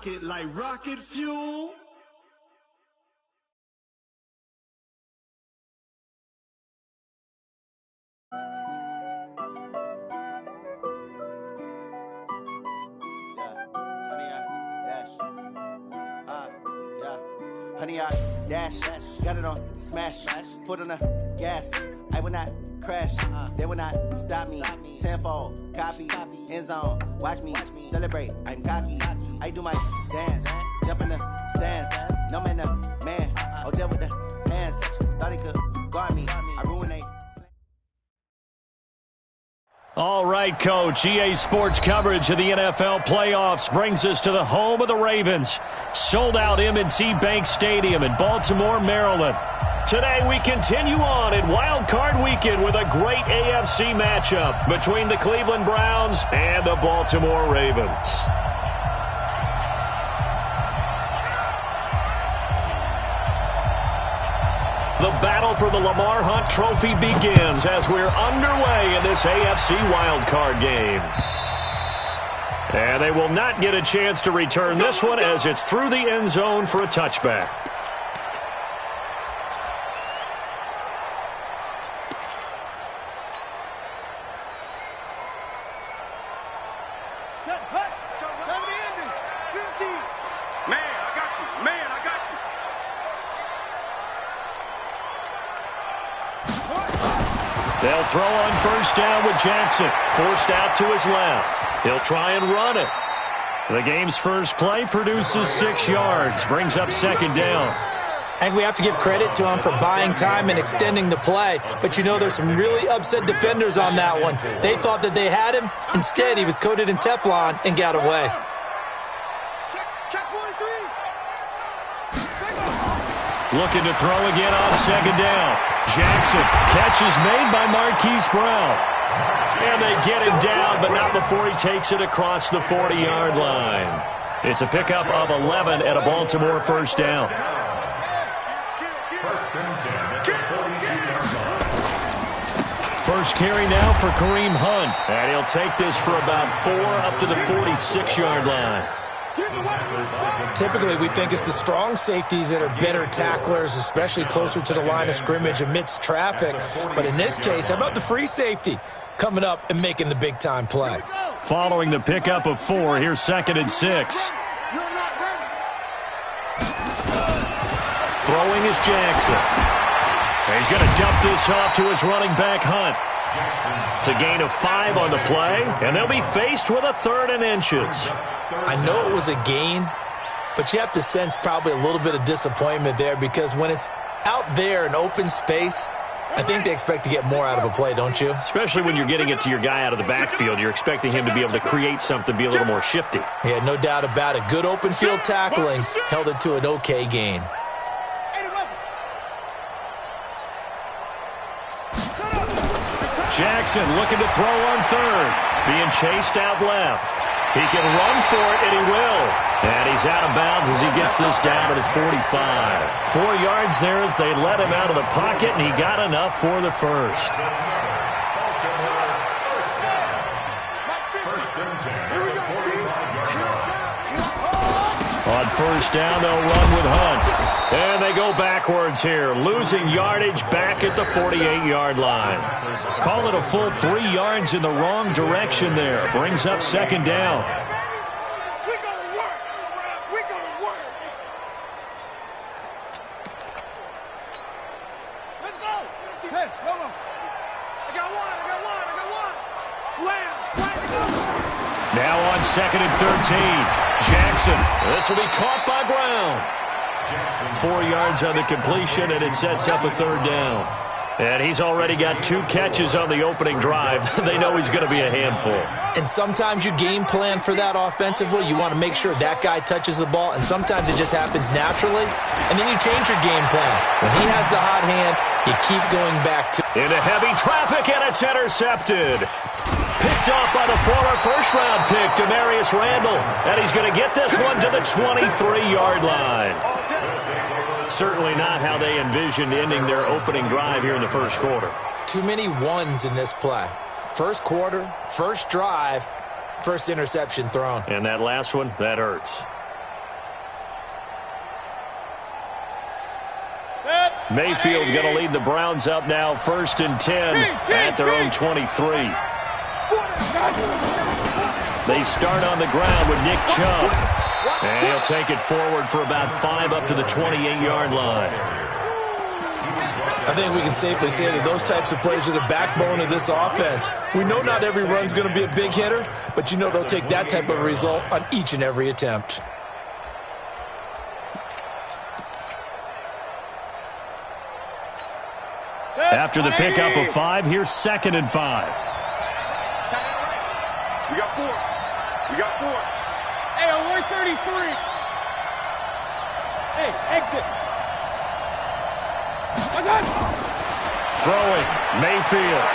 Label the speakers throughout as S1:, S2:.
S1: it like rocket fuel.
S2: Honey, I dash, got it on smash, foot on the gas. I will not crash, they will not stop me. Tenfold, copy, end zone, watch me celebrate. I'm cocky, I do my dance, jump in the stands. No man, the man, oh there with the hands. Thought he could guard me, I ruined they.
S3: All right, Coach. EA Sports coverage of the NFL playoffs brings us to the home of the Ravens. Sold out M&T Bank Stadium in Baltimore, Maryland. Today we continue on in Wild Card Weekend with a great AFC matchup between the Cleveland Browns and the Baltimore Ravens. The battle for the Lamar Hunt Trophy begins as we're underway in this AFC wildcard game. And they will not get a chance to return this one as it's through the end zone for a touchback. They'll throw on first down with Jackson. Forced out to his left. He'll try and run it. The game's first play produces 6 yards. Brings up second down.
S4: I think we have to give credit to him for buying time and extending the play. But you know there's some really upset defenders on that one. They thought that they had him. Instead, he was coated in Teflon and got away.
S3: Looking to throw again on second down. Jackson, catch is made by Marquise Brown. And they get him down, but not before he takes it across the 40-yard line. It's a pickup of 11 at a Baltimore first down. First carry now for Kareem Hunt. And he'll take this for about 4 up to the 46-yard line.
S4: Typically, we think it's the strong safeties that are better tacklers, especially closer to the line of scrimmage amidst traffic. But in this case, how about the free safety coming up and making the big-time play?
S3: Following the pickup of 4, here's 2nd and 6. Throwing is Jackson. He's going to dump this off to his running back, Hunt. It's a gain of 5 on the play, and they'll be faced with a 3rd and inches.
S4: I know it was a gain, but you have to sense probably a little bit of disappointment there because when it's out there in open space, I think they expect to get more out of a play, don't you?
S3: Especially when you're getting it to your guy out of the backfield. You're expecting him to be able to create something, be a little more shifty.
S4: Yeah, no doubt about it. Good open field tackling held it to an okay gain.
S3: Jackson looking to throw on 3rd. Being chased out left. He can run for it, and he will. And he's out of bounds as he gets this down to the 45. 4 yards there as they let him out of the pocket, and he got enough for the first. On first down, they'll run with Hunt. And they go backwards here, losing yardage back at the 48-yard line. Call it a full 3 yards in the wrong direction there. Brings up second down.
S5: Let's go. Hey, hold on. I got one. Slam.
S3: Now on 2nd and 13. Jackson. This will be caught by Brown. 4 yards on the completion, and it sets up a 3rd down. And he's already got 2 catches on the opening drive. They know he's going to be a handful.
S4: And sometimes you game plan for that offensively. You want to make sure that guy touches the ball, and sometimes it just happens naturally. And then you change your game plan. When he has the hot hand, you keep going back to
S3: into heavy traffic, and it's intercepted. Picked off by the former first-round pick, Demarius Randall. And he's going to get this one to the 23-yard line. Certainly not how they envisioned ending their opening drive here in the first quarter.
S4: Too many ones in this play. First quarter, first drive, first interception thrown.
S3: And that last one, that hurts. Mayfield going to lead the Browns up now, 1st and 10 at their own 23. They start on the ground with Nick Chubb. And he'll take it forward for about 5 up to the 28-yard line.
S4: I think we can safely say that those types of plays are the backbone of this offense. We know not every run's going to be a big hitter, but you know they'll take that type of result on each and every attempt.
S3: After the pickup of 5, here's 2nd and 5.
S5: We got 4. We got 4. Hey, on 133. Hey, exit.
S3: Throwing, Mayfield.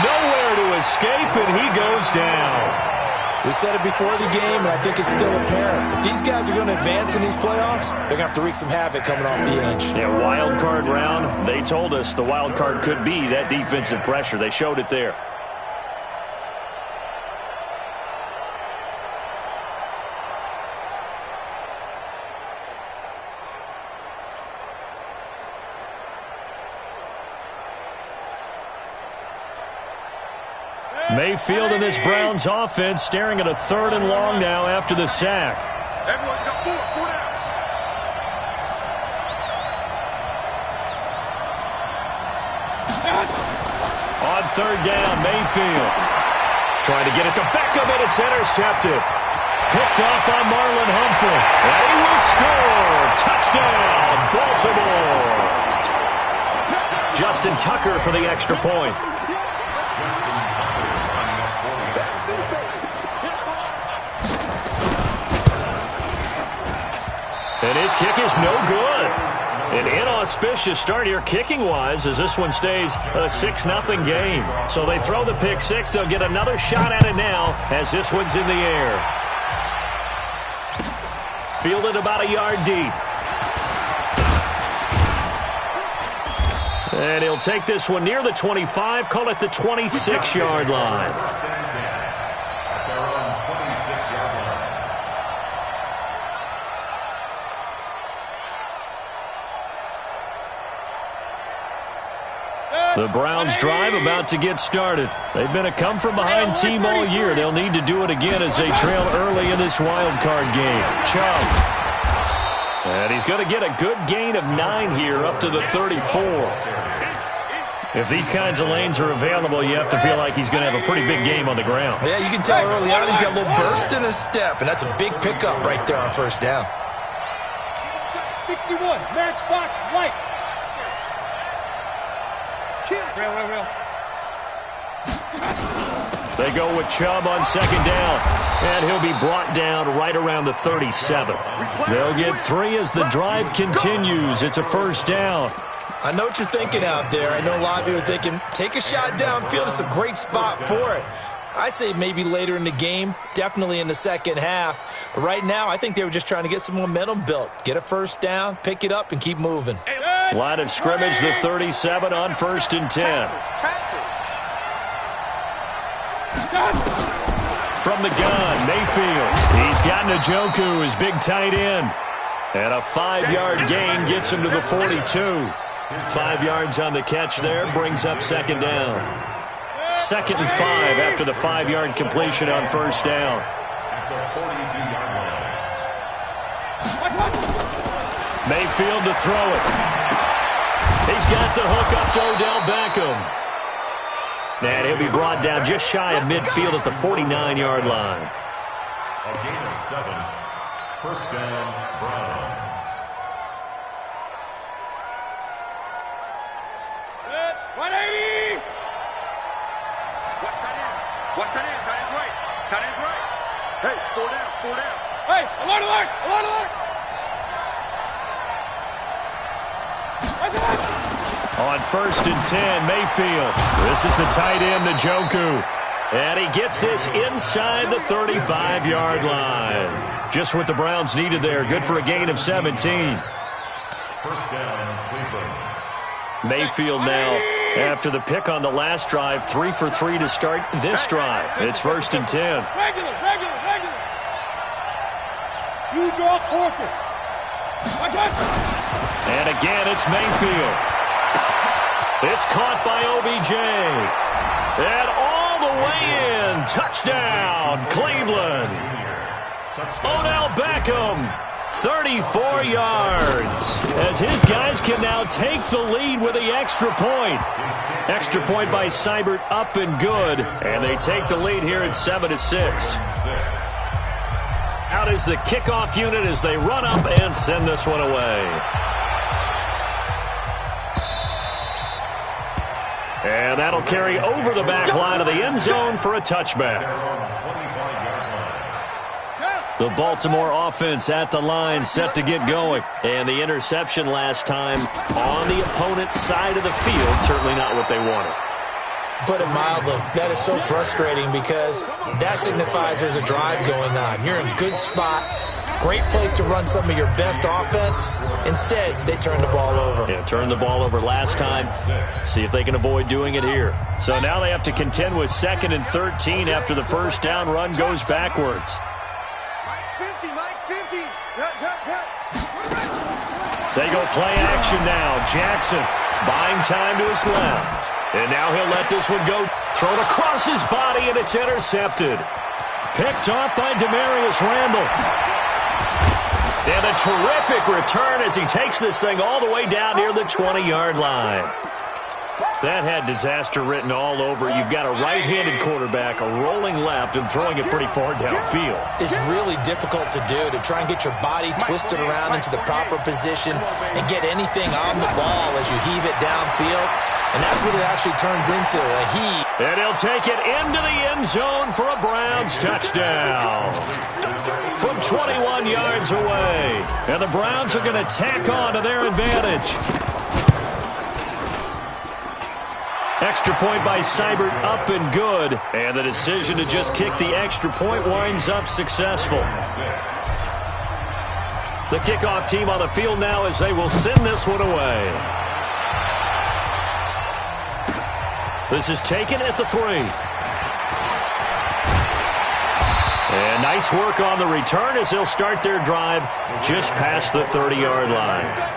S3: Nowhere to escape, and he goes down.
S4: We said it before the game, and I think it's still apparent. If these guys are going to advance in these playoffs, they're going to have to wreak some havoc coming off the edge.
S3: Yeah, wild card round. They told us the wild card could be that defensive pressure. They showed it there. Mayfield and this Browns offense staring at a 3rd and long now after the sack.
S5: Everyone got 4. 4 down.
S3: On 3rd down, Mayfield. Trying to get it to Beckham, and it's intercepted. Picked up by Marlon Humphrey. And he will score. Touchdown, Baltimore. Justin Tucker for the extra point. And his kick is no good. An inauspicious start here kicking-wise as this one stays a 6-0 game. So they throw the pick 6. They'll get another shot at it now as this one's in the air. Fielded about a yard deep. And he'll take this one near the 25, call it the 26-yard line. The Browns drive about to get started. They've been a come-from-behind team all year. They'll need to do it again as they trail early in this wild card game. Chubb. And he's going to get a good gain of 9 here up to the 34. If these kinds of lanes are available, you have to feel like he's going to have a pretty big game on the ground.
S4: Yeah, you can tell early on he's got a little burst in his step, and that's a big pickup right there on 1st down.
S5: 61, matchbox light. Real.
S3: They go with Chubb on 2nd down, and he'll be brought down right around the 37. They'll get 3 as the drive continues. It's a 1st down.
S4: I know what you're thinking out there. I know a lot of you are thinking, take a shot downfield. It's a great spot for it. I'd say maybe later in the game, definitely in the second half. But right now, I think they were just trying to get some momentum built. Get a 1st down, pick it up, and keep moving.
S3: Line of scrimmage, the 37 on 1st and 10. From the gun, Mayfield. He's got Njoku, his big tight end. And a 5-yard gain gets him to the 42. 5 yards on the catch there, brings up 2nd down. 2nd and 5 after the 5-yard completion on 1st down. Mayfield to throw it. He's got the hook up to Odell Beckham. And he'll be brought down just shy of midfield at the 49-yard line.
S6: A gain of 7. 1st down, Browns.
S5: 180! Watch tight end. Tight end's right. Tight end's right. Hey, 4 down. 4 down. Hey, alert, alert, alert, alert!
S3: On 1st and 10, Mayfield. This is the tight end, Njoku. And he gets this inside the 35-yard line. Just what the Browns needed there. Good for a gain of 17.
S6: 1st down, Cleveland.
S3: Mayfield now, after the pick on the last drive, 3 for 3 to start this drive. It's 1st and 10.
S5: Regular. You draw quarter.
S3: And again, it's Mayfield. It's caught by OBJ. And all the way in. Touchdown, Cleveland. Odell Beckham, 34 yards. As his guys can now take the lead with the extra point. Extra point by Seibert, up and good. And they take the lead here at 7-6. Out is the kickoff unit as they run up and send this one away. And that'll carry over the back line of the end zone for a touchback. The Baltimore offense at the line, set to get going. And the interception last time on the opponent's side of the field, certainly not what they wanted.
S4: Put it mildly, that is so frustrating because that signifies there's a drive going on. You're in a good spot, great place to run some of your best offense. Instead, they turn the ball over.
S3: Yeah, turned the ball over last time. See if they can avoid doing it here. So now they have to contend with 2nd and 13 after the first down run goes backwards.
S5: Mike's 50.
S3: They go play action now. Jackson buying time to his left. And now he'll let this one go. Thrown across his body, and it's intercepted. Picked off by Demarius Randall. And a terrific return as he takes this thing all the way down near the 20-yard line. That had disaster written all over. You've got a right-handed quarterback, a rolling left, and throwing it pretty far downfield.
S4: It's really difficult to do, to try and get your body twisted around into the proper position and get anything on the ball as you heave it downfield. And that's what it actually turns into, a heave.
S3: And he'll take it into the end zone for a Browns touchdown. From 21 yards away. And the Browns are going to tack on to their advantage. Extra point by Seibert, up and good. And the decision to just kick the extra point winds up successful. The kickoff team on the field now as they will send this one away. This is taken at the 3. And nice work on the return as they'll start their drive just past the 30-yard line.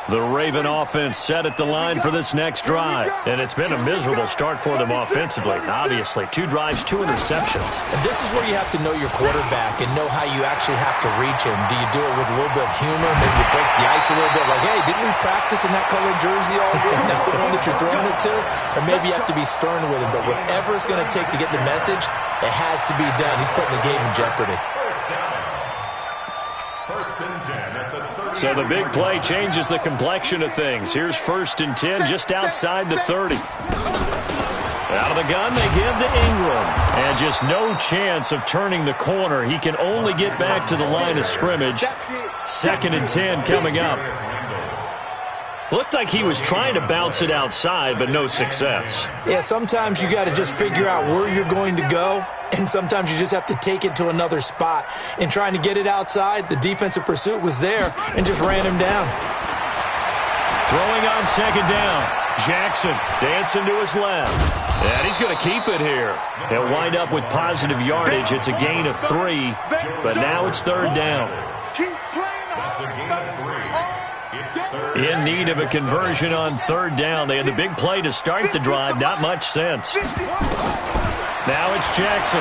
S3: The Raven offense set at the line for this next drive. And it's been a miserable start for them offensively, obviously. 2 drives, 2 interceptions.
S4: And this is where you have to know your quarterback and know how you actually have to reach him. Do you do it with a little bit of humor? Maybe you break the ice a little bit like, hey, didn't we practice in that colored jersey all week? Not the one that you're throwing it to? Or maybe you have to be stern with him. But whatever it's going to take to get the message, it has to be done. He's putting the game in jeopardy.
S3: So the big play changes the complexion of things. Here's 1st and 10 just outside the 30. Out of the gun, they give to Ingram. And just no chance of turning the corner. He can only get back to the line of scrimmage. 2nd and 10 coming up. Looked like he was trying to bounce it outside, but no success.
S4: Yeah, sometimes you got to just figure out where you're going to go, and sometimes you just have to take it to another spot. In trying to get it outside, the defensive pursuit was there and just ran him down.
S3: Throwing on 2nd down. Jackson dancing to his left. And he's going to keep it here. He'll wind up with positive yardage. It's a gain of 3, but now it's 3rd down.
S6: That's a gain of 3.
S3: In need of a conversion on 3rd down. They had the big play to start the drive. Not much sense. Now it's Jackson.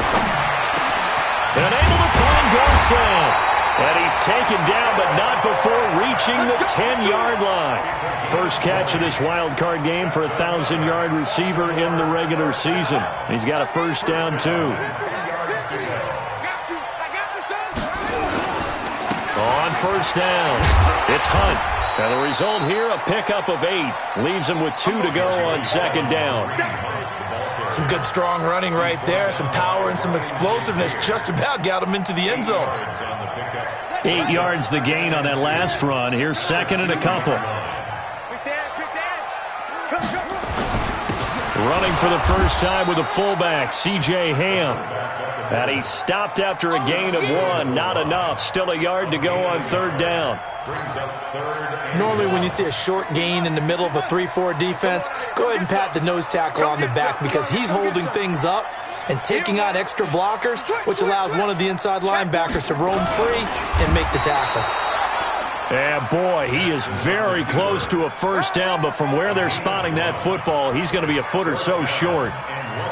S3: And able to find Dorsett. And he's taken down, but not before reaching the 10-yard line. First catch of this wild card game for a 1,000-yard receiver in the regular season. He's got a 1st down, too. On 1st down, it's Hunt. And the result here, a pickup of 8. Leaves him with 2 to go on 2nd down.
S4: Some good strong running right there. Some power and some explosiveness just about got him into the end zone.
S3: 8 yards the gain on that last run. Here's 2nd and a couple. Running for the first time with a fullback, C.J. Ham. And he stopped after a gain of 1. Not enough. Still a yard to go on 3rd down.
S4: Normally when you see a short gain in the middle of a 3-4 defense, go ahead and pat the nose tackle on the back because he's holding things up and taking on extra blockers, which allows one of the inside linebackers to roam free and make the tackle.
S3: And boy, he is very close to a first down, but from where they're spotting that football, he's going to be a foot or so short.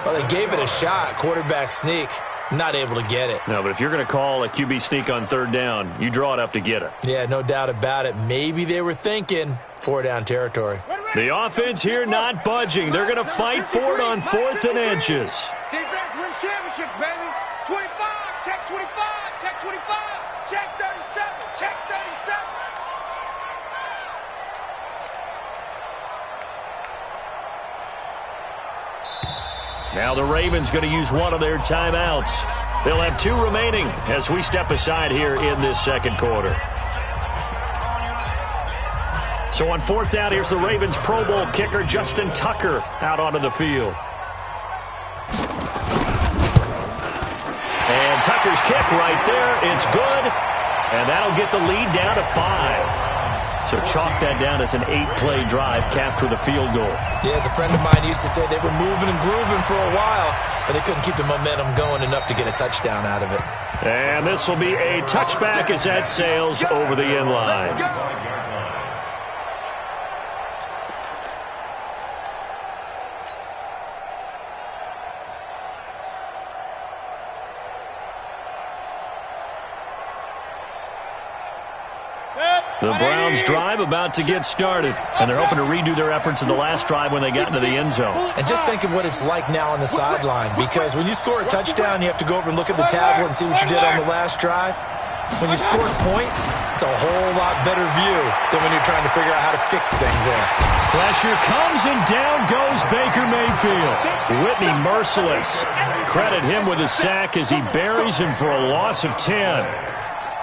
S4: Well, they gave it a shot, quarterback sneak. Not able to get it.
S3: No, but if you're going to call a QB sneak on 3rd down, you draw it up to get it.
S4: Yeah, no doubt about it. Maybe they were thinking 4-down territory.
S3: The offense here not budging. They're going to fight for it on 4th and inches.
S5: Defense wins championships, baby. 25, check 25, check 25, check 37, check 37.
S3: Now the Ravens going to use one of their timeouts. They'll have 2 remaining as we step aside here in this 2nd quarter. So on 4th down, here's the Ravens Pro Bowl kicker Justin Tucker out onto the field. And Tucker's kick right there. It's good. And that'll get the lead down to 5. So chalk that down as an 8-play drive capped with a field goal.
S4: Yeah, as a friend of mine used to say, they were moving and grooving for a while, but they couldn't keep the momentum going enough to get a touchdown out of it.
S3: And this will be a touchback as that sails over the end line. The Browns drive about to get started, and they're hoping to redo their efforts in the last drive when they got into the end zone.
S4: And just think of what it's like now on the sideline, because when you score a touchdown, you have to go over and look at the tablet and see what you did on the last drive. When you score points, it's a whole lot better view than when you're trying to figure out how to fix things there.
S3: Pressure comes, and down goes Baker Mayfield. Whitney merciless. Credit him with a sack as he buries him for a loss of 10.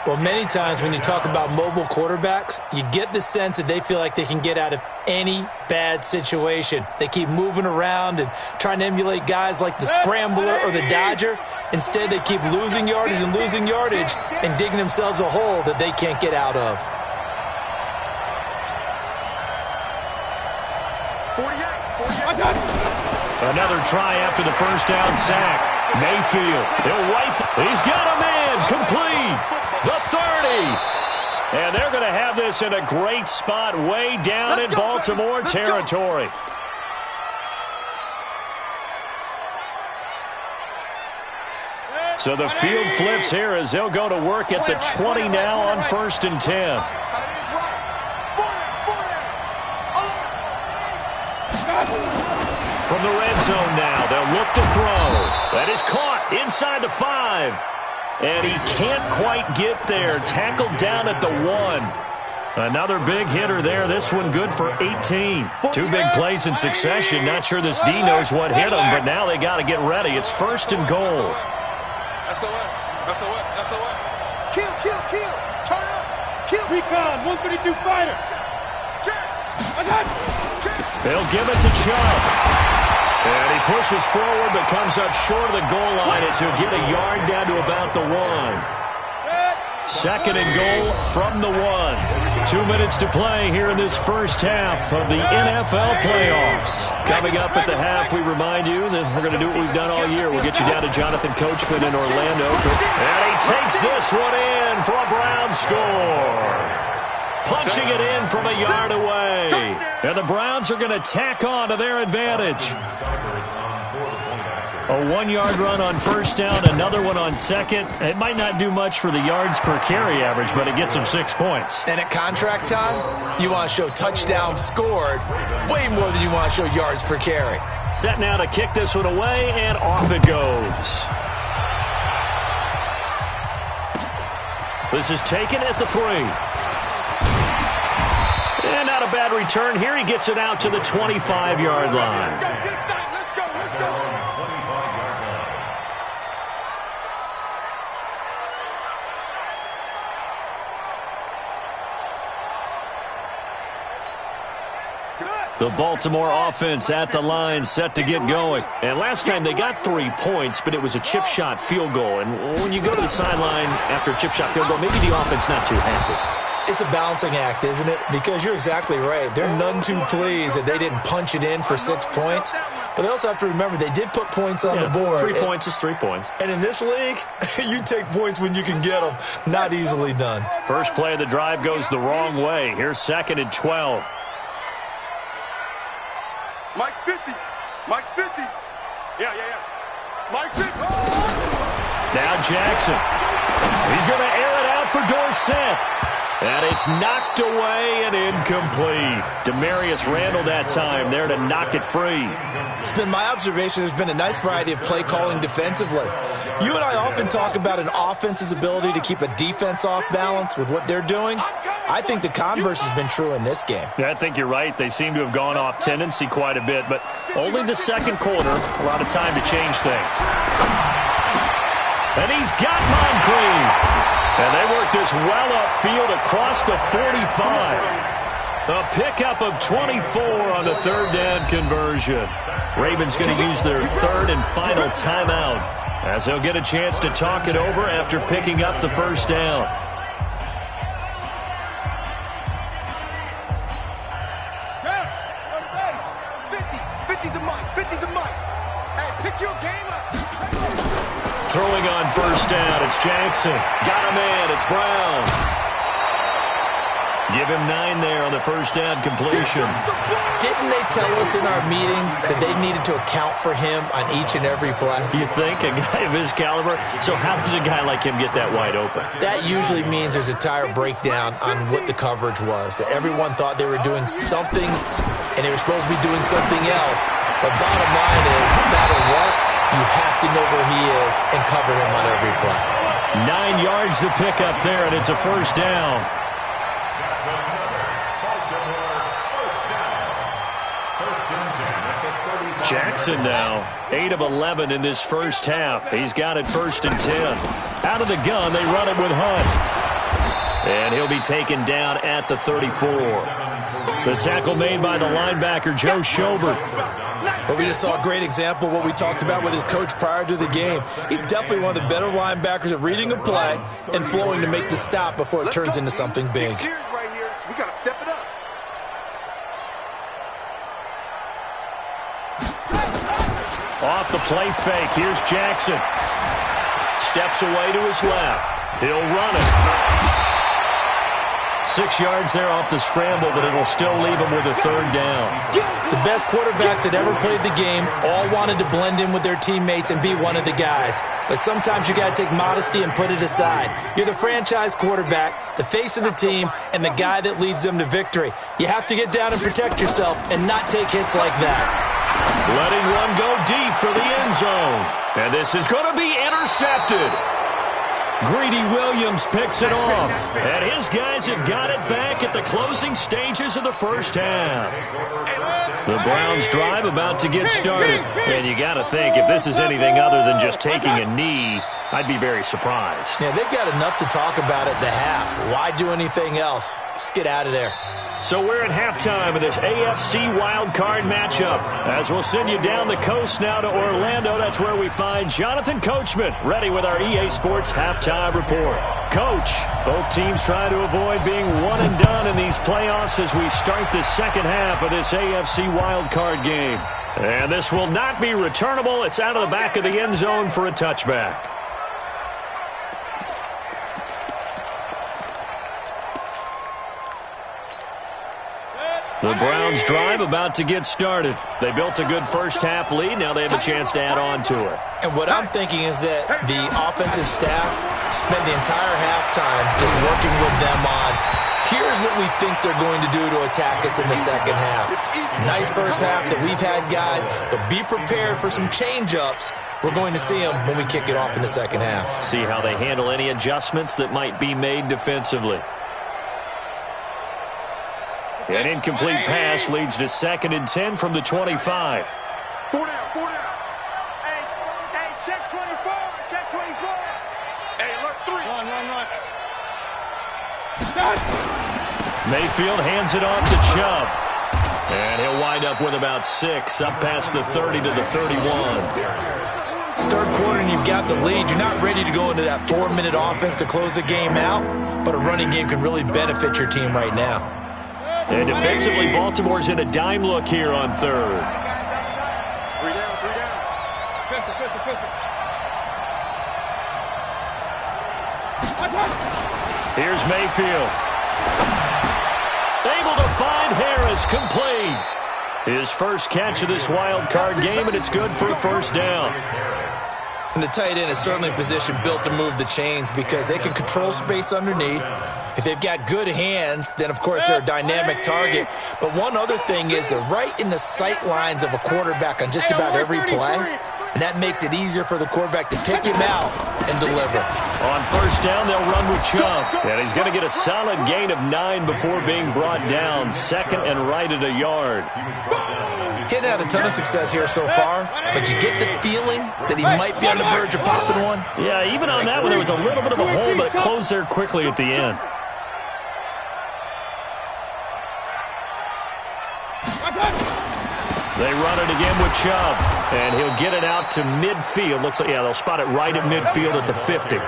S4: Well, many times when you talk about mobile quarterbacks, you get the sense that they feel like they can get out of any bad situation. They keep moving around and trying to emulate guys like the Scrambler or the Dodger. Instead, they keep losing yardage and digging themselves a hole that they can't get out of.
S5: 48.
S3: Another try after the first down sack. Mayfield, he'll rifle. He's got a man complete. The 30. And they're going to have this in a great spot way down in Baltimore territory. So the field flips here as they'll go to work at the 20 now on 1st and 10. From the red zone now, they'll look to throw. That is caught inside the 5. And he can't quite get there. Tackled down at the 1. Another big hitter there. This one good for 18. 2 big plays in succession. Not sure this D knows what hit him, but now they got to get ready. It's 1st and goal.
S5: Kill. Turn up. Kill.
S6: Recon, 132 fighter.
S3: They'll give it to Chubb. And he pushes forward but comes up short of the goal line as he'll get a yard down to about the 1. 2nd and goal from the 1. 2 minutes to play here in this first half of the NFL playoffs. Coming up at the half, we remind you that we're going to do what we've done all year. We'll get you down to Jonathan Coachman in Orlando. And he takes this one in for a Brown score. Punching it in from a yard away. And the Browns are going to tack on to their advantage. A 1-yard run on 1st down, another one on 2nd. It might not do much for the yards per carry average, but it gets them 6 points.
S4: And at contract time, you want to show touchdowns scored way more than you want to show yards per carry.
S3: Set now to kick this one away, and off it goes. This is taken at the 3. And not a bad return here. He gets it out to the 25-yard line.
S5: Let's go. Good.
S3: The Baltimore offense at the line, set to get going. And last time they got 3 points, but it was a chip shot field goal. And when you go to the sideline after a chip shot field goal, maybe the offense not too happy.
S4: It's a balancing act, isn't it? Because you're exactly right. They're none too pleased that they didn't punch it in for 6 points. But they also have to remember they did put points on the board.
S3: 3 points is 3 points.
S4: And in this league, you take points when you can get them. Not easily done.
S3: First play of the drive goes the wrong way. Here's 2nd and 12.
S5: Mike's 50. Mike's 50. Yeah. Mike's 50.
S3: Now Jackson. He's going to air it out for Dorsett. And it's knocked away and incomplete. Demarius Randall that time there to knock it free.
S4: It's been my observation there's been a nice variety of play calling defensively. You and I often talk about an offense's ability to keep a defense off balance with what they're doing. I think the converse has been true in this game.
S3: Yeah, I think you're right. They seem to have gone off tendency quite a bit, but only the second quarter, a lot of time to change things. And he's got Moncrief. And they work this well upfield across the 45. A pickup of 24 on the third down conversion. Ravens going to use their third and final timeout as they'll get a chance to talk it over after picking up the first down. Throwing on first down, it's Jackson. Got him in, it's Brown. Give him 9 there on the first down completion.
S4: Didn't they tell us in our meetings that they needed to account for him on each and every play?
S3: You think? A guy of his caliber? So how does a guy like him get that wide open?
S4: That usually means there's a tire breakdown on what the coverage was. That everyone thought they were doing something, and they were supposed to be doing something else. But bottom line is, no matter what, you have to know where he is and cover him on every play.
S3: 9 yards to pick up there, and it's a first down. Jackson now, 8 of 11 in this first half. He's got it 1st and 10. Out of the gun, they run it with Hunt. And he'll be taken down at the 34. The tackle made by the linebacker, Joe Schobert.
S4: But we just saw a great example of what we talked about with his coach prior to the game. He's definitely one of the better linebackers at reading a play and flowing to make the stop before it turns into something big.
S5: We got to step it up.
S3: Off the play fake, here's Jackson. Steps away to his left. He'll run it. 6 yards there off the scramble, but it'll still leave him with a third down.
S4: The best quarterbacks that ever played the game all wanted to blend in with their teammates and be one of the guys. But sometimes you got to take modesty and put it aside. You're the franchise quarterback, the face of the team, and the guy that leads them to victory. You have to get down and protect yourself and not take hits like that.
S3: Letting one go deep for the end zone. And this is going to be intercepted. Greedy Williams picks it off. And his guys have got it back at the closing stages of the first half. The Browns drive about to get started. And you got to think, if this is anything other than just taking a knee, I'd be very surprised.
S4: Yeah, they've got enough to talk about at the half. Why do anything else? Just get out of there.
S3: So we're at halftime of this AFC wildcard matchup. As we'll send you down the coast now to Orlando, that's where we find Jonathan Coachman, ready with our EA Sports halftime report. Coach, both teams trying to avoid being one and done in these playoffs as we start the second half of this AFC wildcard game. And this will not be returnable. It's out of the back of the end zone for a touchback. The Browns drive about to get started. They built a good first half lead. Now they have a chance to add on to it.
S4: And what I'm thinking is that the offensive staff spent the entire halftime just working with them on, here's what we think they're going to do to attack us in the second half. Nice first half that we've had, guys, but be prepared for some change-ups. We're going to see them when we kick it off in the second half.
S3: See how they handle any adjustments that might be made defensively. An incomplete pass leads to 2nd and 10 from the 25.
S5: 4 down, 4 down. Hey, check 24, check 24. Hey, look, 3. Run.
S3: Mayfield hands it off to Chubb. And he'll wind up with about 6, up past the 30 to the 31.
S4: Third quarter and you've got the lead. You're not ready to go into that 4-minute offense to close the game out, but a running game can really benefit your team right now.
S3: And defensively, Baltimore's in a dime look here on third.
S5: 3 down, 3 down. 50.
S3: Here's Mayfield. Able to find Harris, complete. His first catch of this wild card game, and it's good for a first down.
S4: And the tight end is certainly a position built to move the chains because they can control space underneath. If they've got good hands, then, of course, they're a dynamic target. But one other thing is they're right in the sight lines of a quarterback on just about every play. And that makes it easier for the quarterback to pick him out and deliver.
S3: On first down, they'll run with Chubb. And he's going to get a solid gain of 9 before being brought down. Second and right at a yard.
S4: He hadn't had a ton of success here so far, but you get the feeling that he might be on the verge of popping one.
S3: Yeah, even on that one, there was a little bit of a hole, but it closed there quickly at the end. They run it again with Chubb, and he'll get it out to midfield. Looks like, yeah, they'll spot it right at midfield at the 50.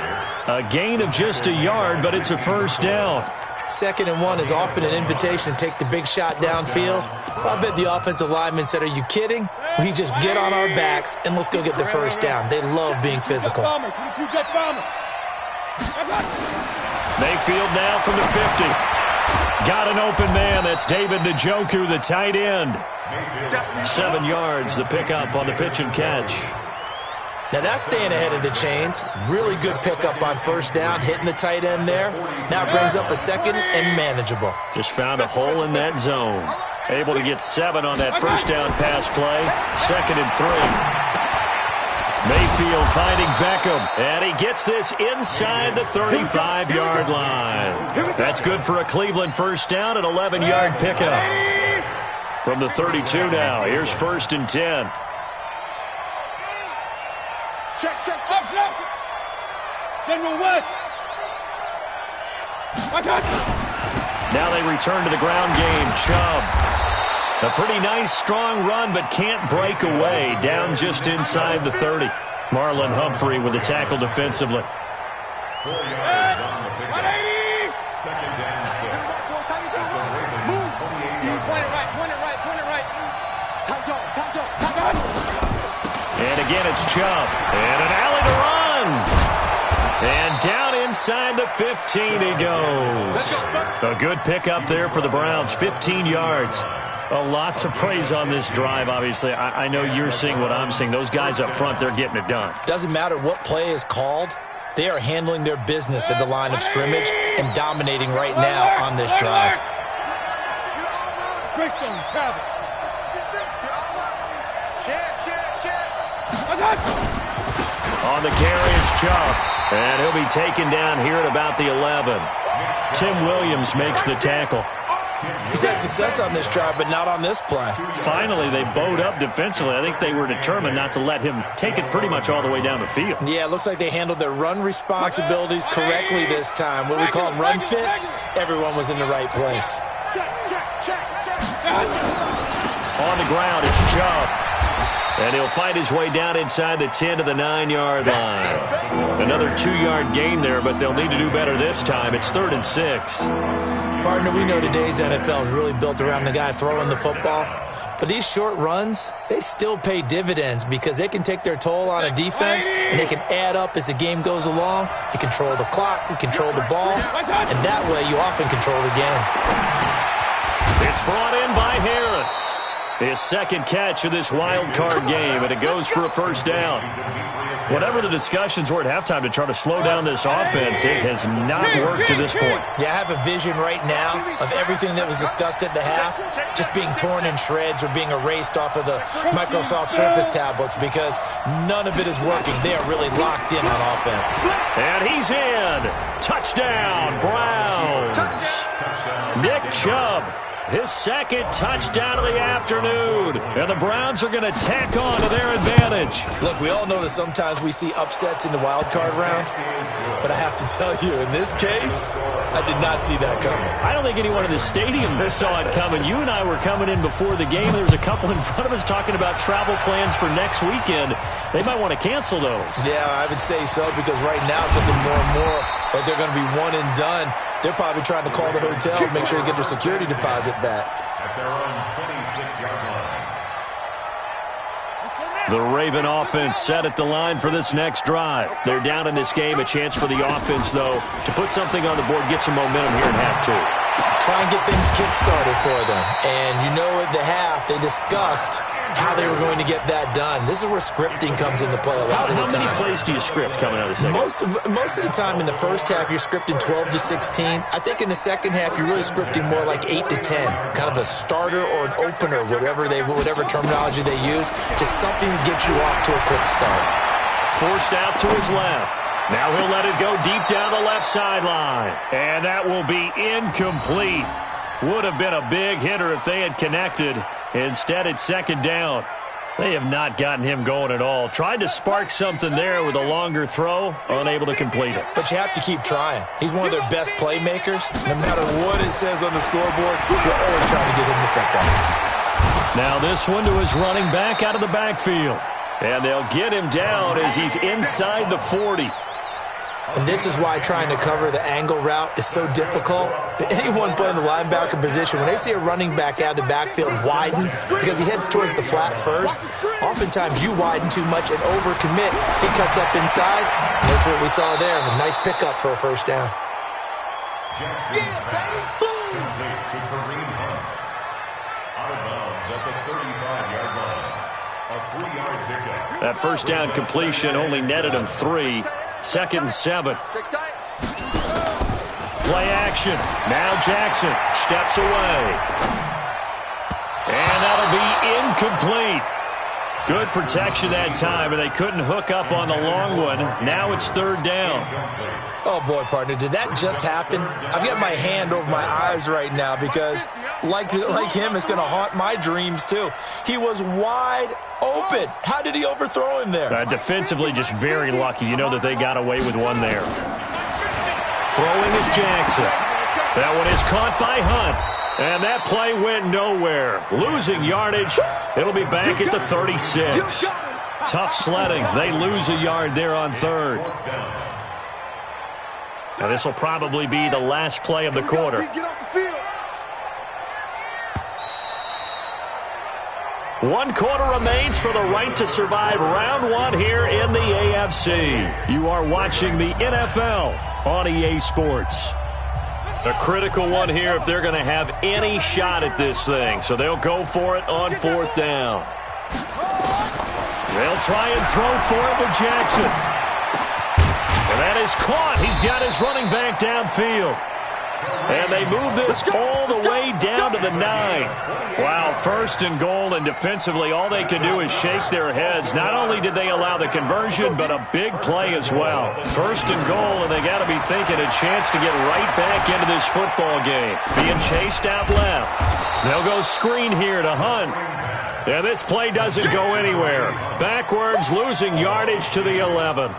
S3: A gain of just a yard, but it's a first down.
S4: 2nd and 1 is often an invitation to take the big shot downfield. I bet the offensive lineman said, are you kidding? We just get on our backs, and let's go get the first down. They love being physical.
S3: Mayfield now from the 50. Got an open man. That's David Njoku, the tight end. 7 yards, the pickup on the pitch and catch.
S4: Now that's staying ahead of the chains. Really good pickup on first down, hitting the tight end there. Now it brings up a second and manageable.
S3: Just found a hole in that zone. Able to get 7 on that first down pass play. 2nd and 3. Mayfield finding Beckham, and he gets this inside the 35-yard line. That's good for a Cleveland first down, an 11-yard pickup. From the 32 now, here's 1st and 10.
S5: Check. General West.
S3: Now they return to the ground game. Chubb. A pretty nice, strong run, but can't break away. Down just inside the 30. Marlon Humphrey with the tackle defensively.
S6: 4 yards on the pickup. 2nd and 6.
S5: Point it right. Top dog.
S3: And again, it's Chubb. And an alley to run. And down inside the 15 he goes. A good pickup there for the Browns. 15 yards. A lot to praise on this drive, obviously. I know you're seeing what I'm seeing. Those guys up front, they're getting it done.
S4: Doesn't matter what play is called. They are handling their business at the line of scrimmage and dominating right now on this drive.
S5: Greystone travel.
S3: On the carry, it's Chubb. And he'll be taken down here at about the 11. Tim Williams makes the tackle.
S4: He's had success on this drive, but not on this play.
S3: Finally, they bowed up defensively. I think they were determined not to let him take it pretty much all the way down the field.
S4: Yeah, it looks like they handled their run responsibilities correctly this time. What we call them run fits, everyone was in the right place.
S3: On the ground, it's Chubb. And he'll fight his way down inside the 10 to the 9-yard line. Another 2-yard gain there, but they'll need to do better this time. It's 3rd and 6.
S4: Partner, we know today's NFL is really built around the guy throwing the football. But these short runs, they still pay dividends because they can take their toll on a defense and they can add up as the game goes along. You control the clock, you control the ball, and that way you often control the game.
S3: It's brought in by Harris. His 2nd catch of this wild card game, and it goes for a first down. Whatever the discussions were at halftime to try to slow down this offense, it has not worked to this point.
S4: Yeah, I have a vision right now of everything that was discussed at the half just being torn in shreds or being erased off of the Microsoft Surface tablets because none of it is working. They are really locked in on offense.
S3: And he's in. Touchdown, Browns. Nick Chubb His second touchdown of the afternoon. And the Browns are going to tack on to their advantage.
S4: Look, we all know that sometimes we see upsets in the wild card round. But I have to tell you, in this case, I did not see that coming.
S3: I don't think anyone in the stadium saw it coming. You and I were coming in before the game. There was a couple in front of us talking about travel plans for next weekend. They might want to cancel those.
S4: Yeah, I would say so, because right now it's looking more and more like they're going to be one and done. They're probably trying to call the hotel and make sure they get their security deposit back.
S6: At their own 26-yard line.
S3: The Raven offense set at the line for this next drive. They're down in this game. A chance for the offense, though, to put something on the board, get some momentum here in half two.
S4: Try and get things kick-started for them. And you know at the half, they discussed how they were going to get that done. This is where scripting comes into play a lot of the time.
S3: How many plays do you script coming out of the second?
S4: Most of the time in the first half, you're scripting 12 to 16. I think in the second half, you're really scripting more like 8 to 10. Kind of a starter or an opener, whatever terminology they use. Just something to get you off to a quick start.
S3: Forced out to his left. Now he'll let it go deep down the left sideline. And that will be incomplete. Would have been a big hitter if they had connected. Instead, it's second down. They have not gotten him going at all. Tried to spark something there with a longer throw, unable to complete it.
S4: But you have to keep trying. He's one of their best playmakers. No matter what it says on the scoreboard, you're always trying to get him the football.
S3: Now this one to his running back out of the backfield. And they'll get him down as he's inside the 40.
S4: And this is why trying to cover the angle route is so difficult. Anyone playing the linebacker position, when they see a running back out of the backfield widen, because he heads towards the flat first, oftentimes you widen too much and overcommit. He cuts up inside. That's what we saw there. A nice pickup for a first down.
S6: Jackson's pass complete to Kareem Hunt. Out of bounds at the 35-yard line. A 3-yard pickup.
S3: That first down completion only netted him 3. Second and 7. Play action. Now Jackson steps away. And that'll be incomplete. Good protection that time, and they couldn't hook up on the long one. Now it's third down.
S4: Oh, boy, partner, did that just happen? I've got my hand over my eyes right now because, like him, it's going to haunt my dreams, too. He was wide open. How did he overthrow him there?
S3: Defensively, just very lucky. You know that they got away with one there. Throwing is Jackson. That one is caught by Hunt. And that play went nowhere. Losing yardage. It'll be back at the 36. Tough sledding. They lose a yard there on third. Now this will probably be the last play of the quarter. One quarter remains for the right to survive round one here in the AFC. You are watching the NFL on EA Sports. A critical one here if they're going to have any shot at this thing. So they'll go for it on fourth down. They'll try and throw for it with Jackson. And that is caught. He's got his running back downfield. And they move this all the way down to the 9. Wow, first and goal, and defensively all they could do is shake their heads. Not only did they allow the conversion, but a big play as well. First and goal, and they got to be thinking a chance to get right back into this football game. Being chased out left. They'll go screen here to Hunt. And this play doesn't go anywhere. Backwards, losing yardage to the 11.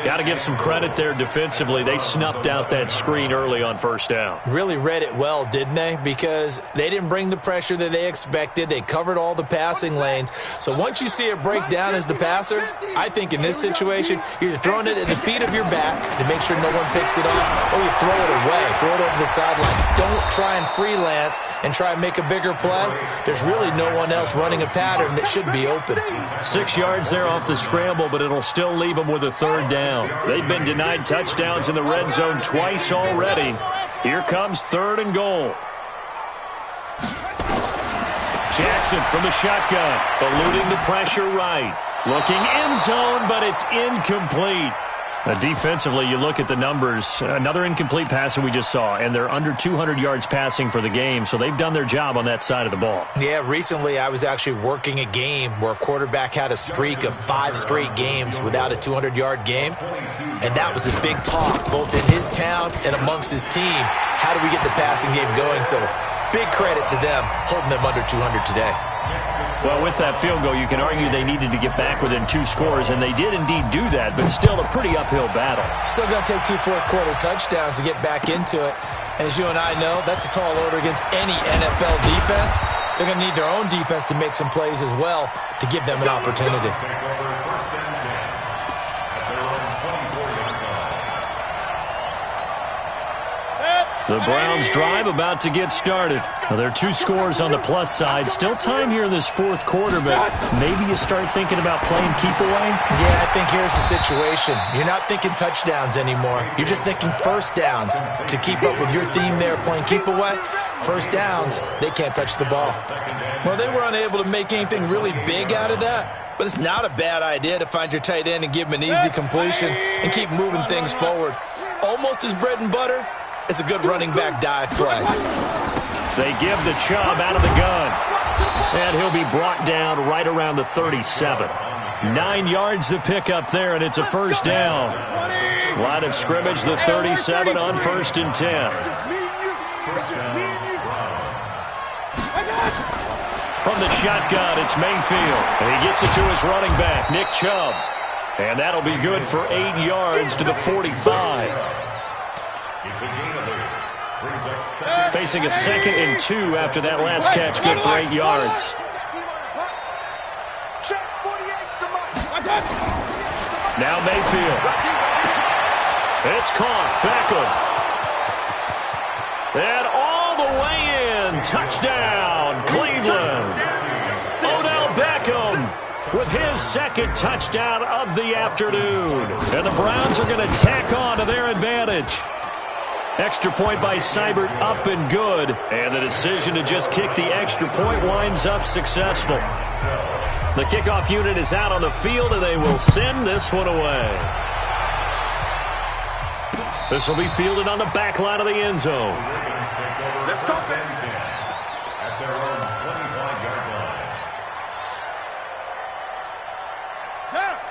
S3: Got to give some credit there defensively. They snuffed out that screen early on first down.
S4: Really read it well, didn't they? Because they didn't bring the pressure that they expected. They covered all the passing lanes. So once you see it break down as the passer, I think in this situation, you're throwing it at the feet of your back to make sure no one picks it up, or you throw it away, throw it over the sideline. Don't try and freelance and try and make a bigger play. There's really no one else running a pattern that should be open.
S3: 6 yards there off the scramble, but it'll still leave them with a third down. They've been denied touchdowns in the red zone twice already. Here comes third and goal. Jackson from the shotgun, eluding the pressure right. Looking end zone, but it's incomplete. Defensively, you look at the numbers. Another incomplete pass that we just saw, and they're under 200 yards passing for the game, so they've done their job on that side of the ball.
S4: Yeah, recently I was actually working a game where a quarterback had a streak of 5 straight games without a 200-yard game, and that was a big talk, both in his town and amongst his team. How do we get the passing game going? So Big credit to them holding them under 200 today.
S3: Well, with that field goal, you can argue they needed to get back within 2 scores, and they did indeed do that, but still a pretty uphill battle.
S4: Still going to take 2 fourth-quarter touchdowns to get back into it. As you and I know, that's a tall order against any NFL defense. They're going to need their own defense to make some plays as well to give them an opportunity.
S3: The Browns drive about to get started. Well, there are 2 scores on the plus side. Still time here in this 4th quarter, but maybe you start thinking about playing keep away?
S4: Yeah, I think here's the situation. You're not thinking touchdowns anymore. You're just thinking first downs. To keep up with your theme there, playing keep away, first downs, they can't touch the ball. Well, they were unable to make anything really big out of that. But it's not a bad idea to find your tight end and give him an easy completion and keep moving things forward. Almost as bread and butter. It's a good running back dive play.
S3: They give the Chubb out of the gun. And he'll be brought down right around the 37. 9 yards to pick up there, and it's a first down. Line of scrimmage, the 37 on 1st and 10. From the shotgun, it's Mayfield. And he gets it to his running back, Nick Chubb. And that'll be good for 8 yards to the 45. Facing a 2nd and 2 after that last catch, good for 8 yards. Now Mayfield. It's caught. Beckham. And all the way in. Touchdown, Cleveland. Odell Beckham with his 2nd touchdown of the afternoon. And the Browns are going to tack on to their advantage. Extra point by Seibert, up and good. And the decision to just kick the extra point winds up successful. The kickoff unit is out on the field, and they will send this one away. This will be fielded on the back line of the end zone.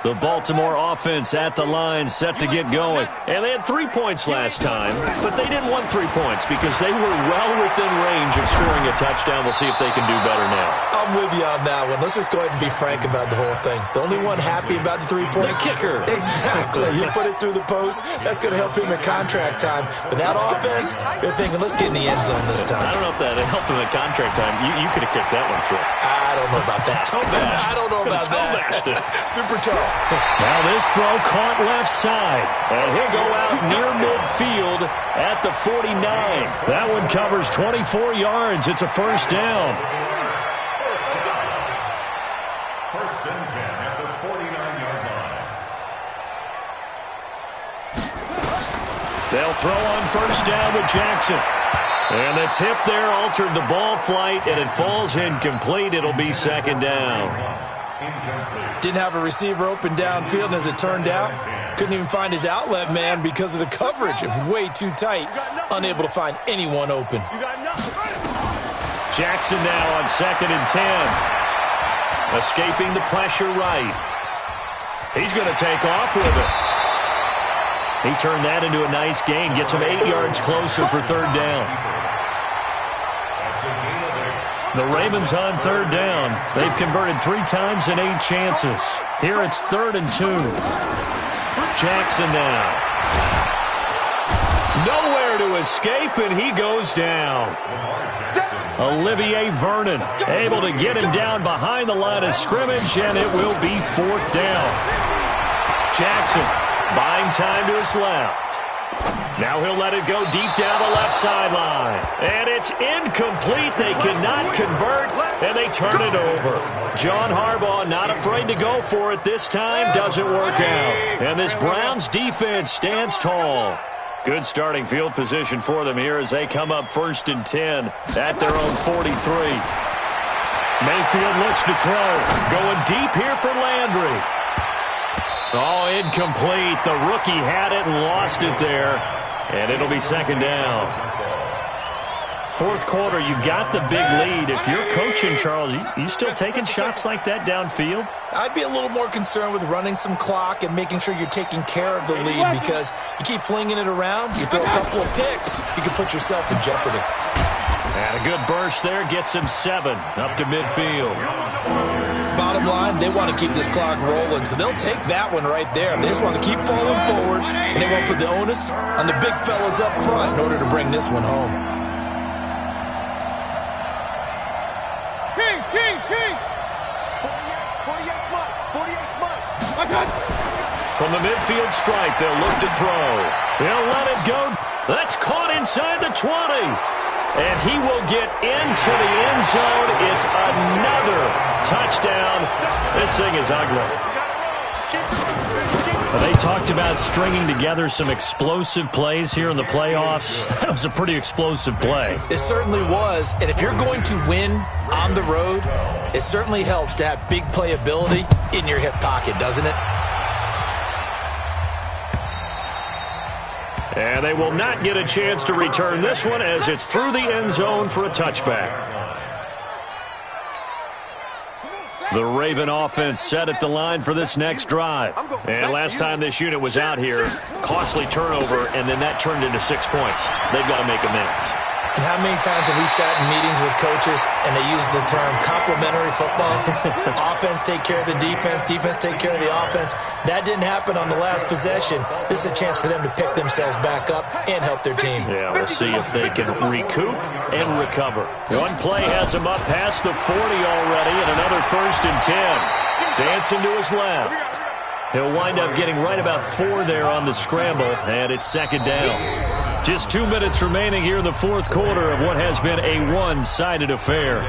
S3: The Baltimore offense at the line, set to get going. And they had 3 points last time, but they didn't want 3 points because they were well within range of scoring a touchdown. We'll see if they can do better now.
S4: I'm with you on that one. Let's just go ahead and be frank about the whole thing. The only one happy about the 3-point?
S3: The kicker.
S4: Exactly. You put it through the post. That's going to help him at contract time. But that offense, they're thinking, let's get in the end zone this time.
S3: I don't know if that helped him at contract time. You could have kicked that one through.
S4: I don't know about that. I don't know about that. Super tough.
S3: Now this throw caught left side. And he'll go out near midfield at the 49. That one covers 24 yards. It's a first down.
S6: First and 10 at the 49-yard line.
S3: They'll throw on first down with Jackson. And the tip there altered the ball flight, and it falls incomplete. It'll be 2nd down.
S4: Didn't have a receiver open downfield, and as it turned out, couldn't even find his outlet man because of the coverage. It was way too tight, unable to find anyone open.
S3: Jackson now on 2nd and 10. Escaping the pressure right. He's going to take off with it. He turned that into a nice gain, gets him 8 yards closer for 3rd down. The Ravens on 3rd down. They've converted 3 times in 8 chances. Here it's 3rd and 2. Jackson now. Nowhere to escape, and he goes down. Olivier Vernon able to get him down behind the line of scrimmage, and it will be 4th down. Jackson buying time to his left. Now he'll let it go deep down the left sideline. And it's incomplete. They cannot convert, and they turn it over. John Harbaugh not afraid to go for it this time. Doesn't work out. And this Browns defense stands tall. Good starting field position for them here as they come up 1st and 10 at their own 43. Mayfield looks to throw. Going deep here for Landry. Oh, incomplete. The rookie had it and lost it there. And it'll be 2nd down. 4th quarter, you've got the big lead. If you're coaching, Charles, you still taking shots like that downfield?
S4: I'd be a little more concerned with running some clock and making sure you're taking care of the lead, because you keep flinging it around, you throw a couple of picks, you can put yourself in jeopardy.
S3: And a good burst there gets him 7 up to midfield.
S4: Bottom line, they want to keep this clock rolling, so they'll take that one right there. They just want to keep falling forward, and they won't put the onus on the big fellas up front in order to bring this one home.
S5: King! 48 months!
S3: From the midfield stripe, they'll look to throw. They'll let it go. That's caught inside the 20. And he will get into the end zone. It's another touchdown. This thing is ugly. They talked about stringing together some explosive plays here in the playoffs. That was a pretty explosive play.
S4: It certainly was. And if you're going to win on the road, it certainly helps to have big playability in your hip pocket, doesn't it?
S3: And they will not get a chance to return this one as it's through the end zone for a touchback. The Raven offense set at the line for this next drive. And last time this unit was out here, costly turnover, and then that turned into 6 points. They've got to make amends.
S4: And how many times have we sat in meetings with coaches and they use the term complementary football? Offense take care of the defense, defense take care of the offense. That didn't happen on the last possession. This is a chance for them to pick themselves back up and help their team.
S3: Yeah, we'll see if they can recoup and recover. One play has him up past the 40 already, and another 1st and 10. Dancing to his left. He'll wind up getting right about 4 there on the scramble, and it's 2nd down. Just 2 minutes remaining here in the 4th quarter of what has been a one-sided affair.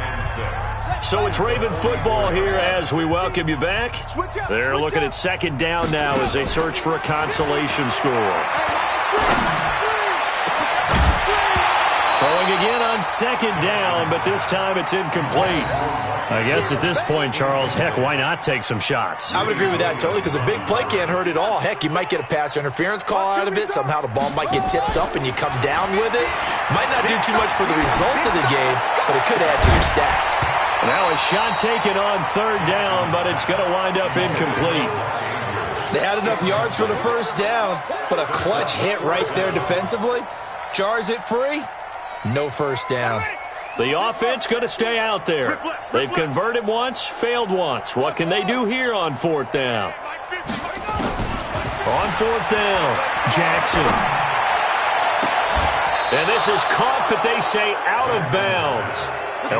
S3: So it's Raven football here as we welcome you back. They're looking at 2nd down now as they search for a consolation score. Throwing again on 2nd down, but this time it's incomplete. I guess at this point, Charles, heck, why not take some shots?
S4: I would agree with that totally because a big play can't hurt at all. Heck, you might get a pass interference call out of it. Somehow the ball might get tipped up and you come down with it. Might not do too much for the result of the game, but it could add to your stats.
S3: Now a shot taken on 3rd down, but it's going to wind up incomplete.
S4: They had enough yards for the 1st down, but a clutch hit right there defensively. Jars it free. No 1st down.
S3: The offense going to stay out there. They've converted once, failed once. What can they do here on 4th down? On 4th down, Jackson. And this is caught, but they say out of bounds.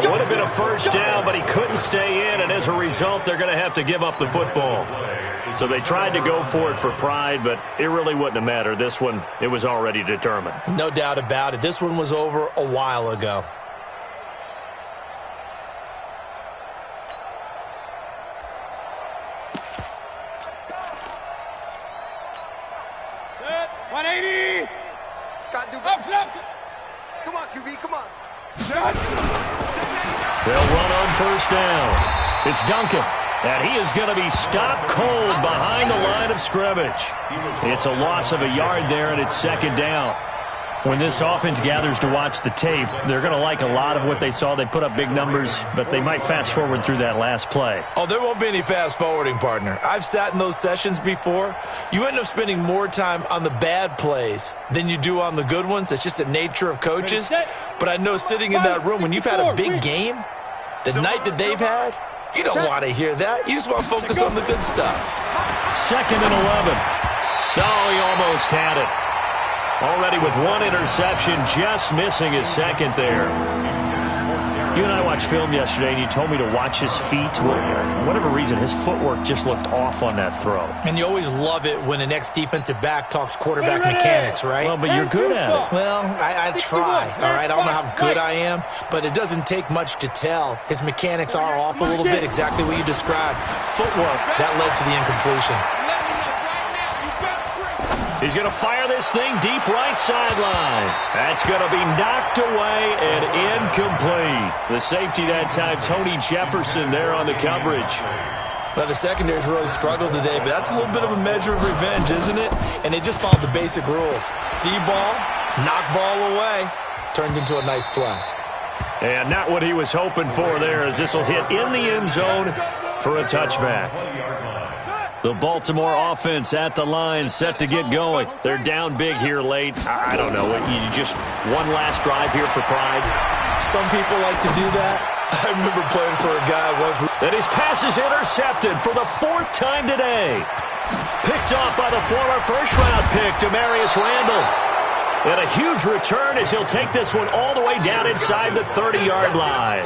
S3: It would have been a 1st down, but he couldn't stay in, and as a result, they're going to have to give up the football. So they tried to go for it for pride, but it really wouldn't have mattered. This one, it was already determined.
S4: No doubt about it. This one was over a while ago.
S5: Set. 180. Got to do Up. Come on, QB, come on.
S3: They'll run on 1st down. It's Duncan. And he is going to be stopped cold behind the line of scrimmage. It's a loss of a yard there, and it's 2nd down. When this offense gathers to watch the tape, they're going to like a lot of what they saw. They put up big numbers, but they might fast forward through that last play.
S4: Oh, there won't be any fast forwarding, partner. I've sat in those sessions before. You end up spending more time on the bad plays than you do on the good ones. It's just the nature of coaches. But I know sitting in that room, when you've had a big game, the night that they've had, you don't want to hear that. You just want to focus on the good stuff.
S3: 2nd and 11. No, he almost had it. Already with 1 interception, just missing his 2nd there. You and I watched film yesterday, and you told me to watch his feet. For whatever reason, his footwork just looked off on that throw.
S4: And you always love it when an ex-defensive back talks quarterback mechanics, right?
S3: Well, but you're good at it.
S4: Well, I try, all right? I don't know how good I am, but it doesn't take much to tell. His mechanics are off a little bit, exactly what you described. Footwork, that led to the incompletion.
S3: He's going to fire this thing deep right sideline. That's going to be knocked away and incomplete. The safety that time, Tony Jefferson there on the coverage.
S4: Well, the secondary's really struggled today, but that's a little bit of a measure of revenge, isn't it? And they just followed the basic rules. See ball, knock ball away. Turned into a nice play.
S3: And not what he was hoping for there, as this will hit in the end zone for a touchback. The Baltimore offense at the line, set to get going. They're down big here late. I don't know. You just one last drive here for pride.
S4: Some people like to do that. I remember playing for a guy once.
S3: And his pass is intercepted for the 4th time today. Picked off by the former first-round pick, Demarius Randall. And a huge return as he'll take this one all the way down inside the 30-yard line.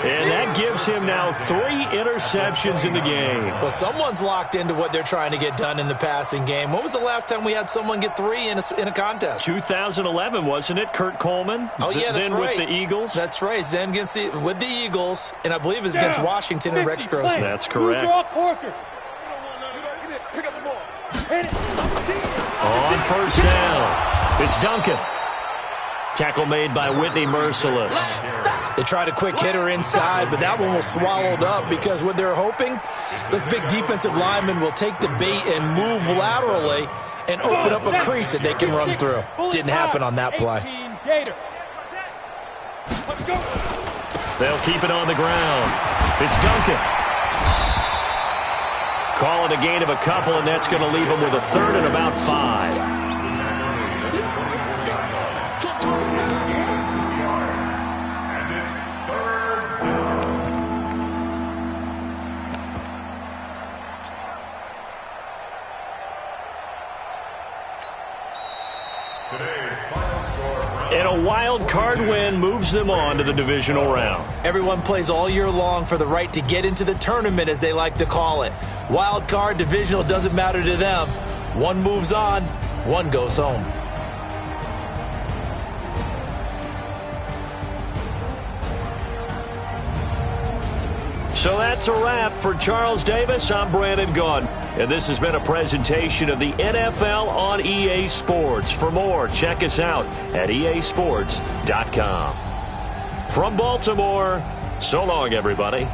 S3: And that gives him now 3 interceptions in the game.
S4: Well, someone's locked into what they're trying to get done in the passing game. When was the last time we had someone get 3 in a contest?
S3: 2011, wasn't it? Kurt Coleman?
S4: Oh, yeah, that's
S3: then
S4: right.
S3: With the Eagles?
S4: That's right. Then with the Eagles, and I believe it's against Washington and Rex Grossman.
S3: That's correct.
S5: Pick up the ball.
S3: On first down, it's Duncan. Tackle made by Whitney Merciless.
S4: They tried a quick hitter inside, but that one was swallowed up because what they're hoping, this big defensive lineman will take the bait and move laterally and open up a crease that they can run through. Didn't happen on that play.
S3: They'll keep it on the ground. It's Duncan. Call it a gain of a couple, and that's going to leave them with a 3rd and about 5. And a wild card win moves them on to the divisional round.
S4: Everyone plays all year long for the right to get into the tournament, as they like to call it. Wild card, divisional, doesn't matter to them. One moves on, one goes home.
S3: So that's a wrap for Charles Davis. I'm Brandon Gaudin, and this has been a presentation of the NFL on EA Sports. For more, check us out at easports.com. From Baltimore, so long, everybody.